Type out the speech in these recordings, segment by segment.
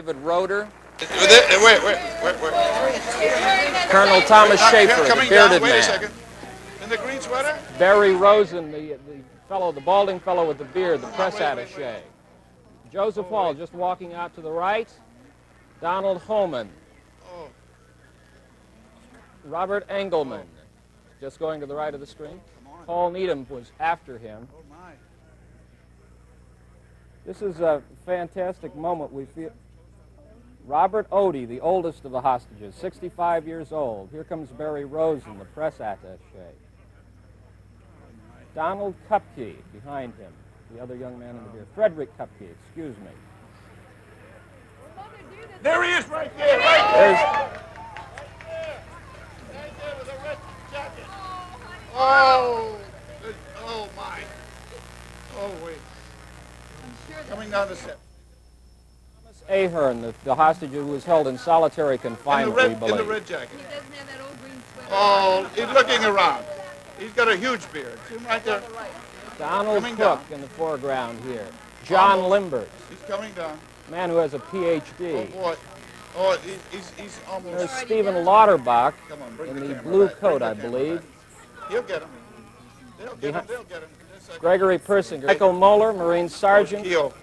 David Roeder. Wait. Colonel Thomas Schaefer, the bearded Wait a man. second. In the green sweater? Barry Rosen, the balding fellow with the beard, the press attaché. Joseph Paul just walking out to the right. Donald Holman. Robert Engelman, just going to the right of the screen. Paul Needham was after him. This is a fantastic moment we feel. Robert Odie, the oldest of the hostages, 65 years old. Here comes Barry Rosen, the press attaché. Donald Cupke behind him, the other young man in the beard. Frederick Cupke, excuse me. There he is right there, right there. Oh my. Oh, wait. Coming down the step. Ahern, the hostage who was held in solitary confinement, we believe. In the red jacket. He doesn't have that old green sweater. Oh, he's looking around. He's got a huge beard. See him right there? Donald Cook in the foreground here. John Limbert. He's coming down. Man who has a Ph.D. Oh, boy. Oh, he's almost... There's Stephen Lauterbach in the blue coat, I believe. He'll get him. They'll get him. Gregory Persinger. Echo Mueller, Marine Sergeant. Keo.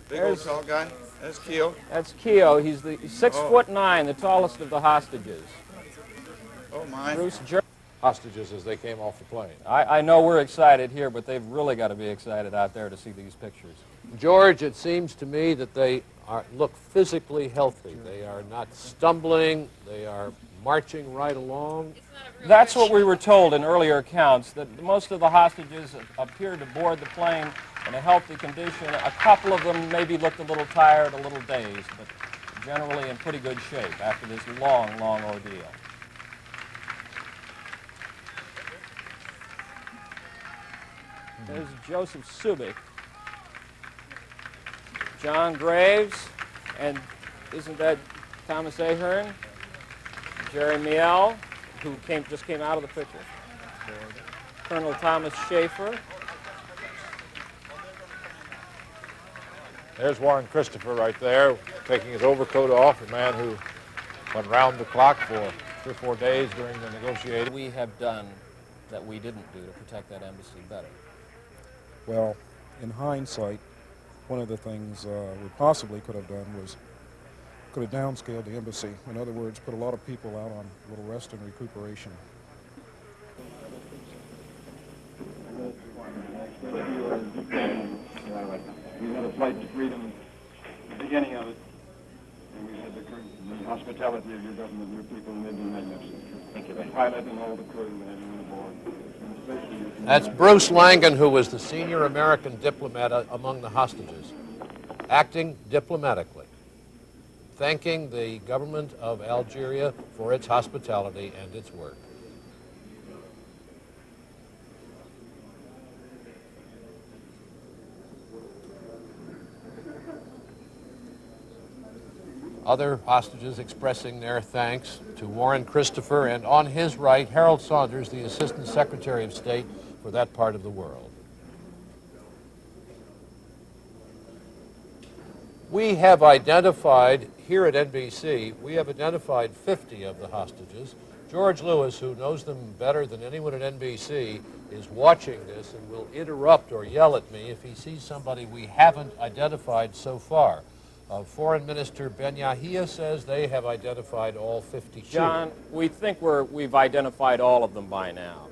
Big old tall guy. That's Keo. That's Keo. He's the 6'9", the tallest of the hostages. Oh, my. Bruce Hostages as they came off the plane. I know we're excited here, but they've really got to be excited out there to see these pictures. George, it seems to me that they look physically healthy. They are not stumbling. They are marching right along. That's what we were told in earlier accounts, that most of the hostages appeared to board the plane in a healthy condition. A couple of them maybe looked a little tired, a little dazed, but generally in pretty good shape after this long ordeal. There's Joseph Subik, John Graves, and isn't that Thomas Ahern? Jerry Miel, who just came out of the picture. Colonel Thomas Schaefer. There's Warren Christopher right there, taking his overcoat off, a man who went round the clock for 3 or 4 days during the negotiations. We have done that we didn't do to protect that embassy better. Well, in hindsight, one of the things we possibly could have done was could have downscaled the embassy. In other words, put a lot of people out on a little rest and recuperation. We had a flight to freedom at the beginning of it, and we had the hospitality of your government, your people, and they've been magnificent. Thank you. The pilot and all the crew and everyone aboard. That's Bruce Langan, who was the senior American diplomat among the hostages, acting diplomatically, thanking the government of Algeria for its hospitality and its work. Other hostages expressing their thanks to Warren Christopher, and on his right, Harold Saunders, the Assistant Secretary of State for that part of the world. We have identified, here at NBC, we have identified 50 of the hostages. George Lewis, who knows them better than anyone at NBC, is watching this and will interrupt or yell at me if he sees somebody we haven't identified so far. Foreign Minister Ben Yahia says they have identified all 52. John, we think we've identified all of them by now.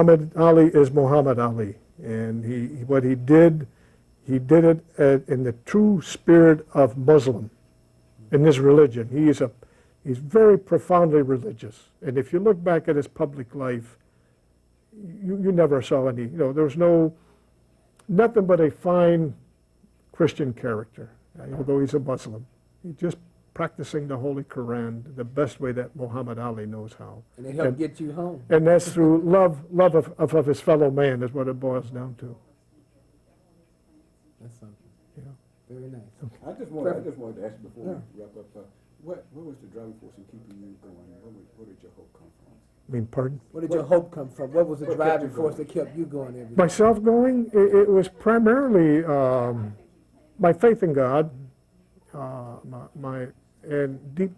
Muhammad Ali is Muhammad Ali, and what he did it in the true spirit of Muslim, in his religion. He's very profoundly religious, and if you look back at his public life, you never saw any, there was nothing but a fine Christian character, although he's a Muslim. He's just practicing the Holy Quran the best way that Muhammad Ali knows how. And it helped get you home. And that's through love of his fellow man is what it boils down to. That's something. Yeah. Very nice. I just wanted to ask before we wrap up, what was the driving force in keeping you going? Where did your hope come from? I mean, pardon? Where did your hope come from? What was the driving force that kept you going every day? Myself going, it was primarily my faith in God, and deep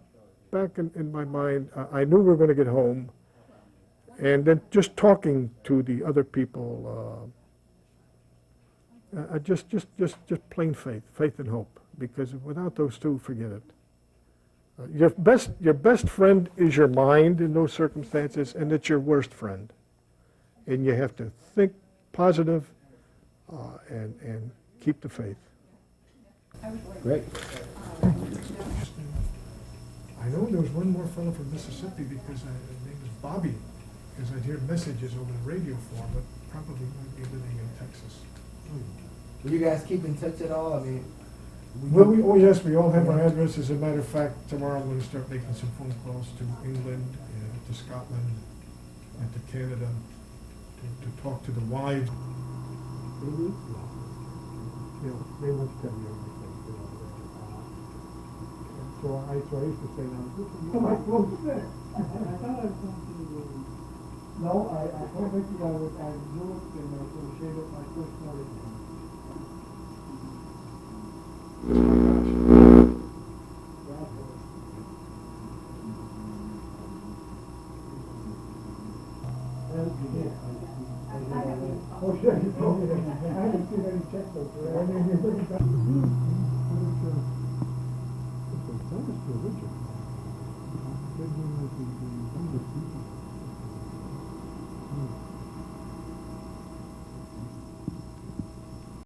back in my mind, I knew we were going to get home, and then just talking to the other people, just plain faith and hope, because without those two, forget it. Your best friend is your mind in those circumstances, and it's your worst friend. And you have to think positive and keep the faith. Great. I know there was one more fellow from Mississippi because his name is Bobby, because I'd hear messages over the radio for him, but probably might be living in Texas. Will you guys keep in touch at all? I mean, Oh yes, we all have our addresses. As a matter of fact, tomorrow I'm going to start making some phone calls to England, to Scotland, and to Canada to talk to the wives. They won't tell you everything. So I used to say, now, am I supposed to say? I thought I was going to do. No, I told Vicky I knew it, and I was going to shave up my first morning. Oh, sure. I haven't seen any checkbooks.